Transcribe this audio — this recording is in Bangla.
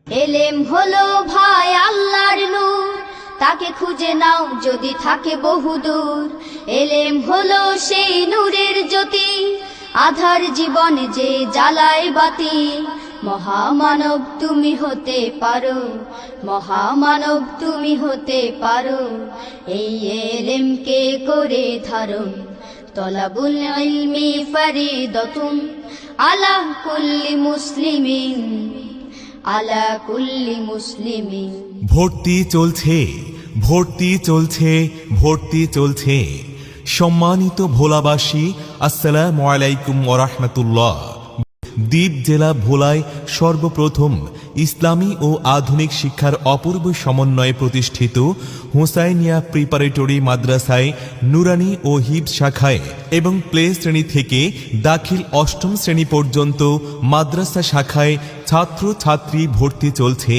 এলেম হলো ভাই আল্লাহর নূর, তাকে খুঁজে নাও যদি থাকে বহুদূর। এলেম হলো সেই নূরের জ্যোতি, আধার জীবন যে জ্বালায় বাতি। মহামানব তুমি হতে পারো, মহামানব তুমি হতে পারো, এই এলেমকে করে ধারণ। তলাবুল ইলমি ফরিদাতুন আলা কুল্লি মুসলিমিন, আলা কুল্লি মুসলিমিন। ভর্তি চলছে, ভর্তি চলছে, ভর্তি চলছে। সম্মানিত ভোলাবাসী, আসসালামু আলাইকুম ওয়া রাহমাতুল্লাহ। দ্বীপ জেলা ভোলায় সর্বপ্রথম ইসলামী ও আধুনিক শিক্ষার অপূর্ব সমন্বয়ে প্রতিষ্ঠিত হুসাইনিয়া প্রিপারেটরি মাদ্রাসায় নুরানি ও হিফজ শাখায় এবং প্লে শ্রেণী থেকে দাখিল অষ্টম শ্রেণী পর্যন্ত মাদ্রাসা শাখায় ছাত্র ছাত্রী ভর্তি চলছে।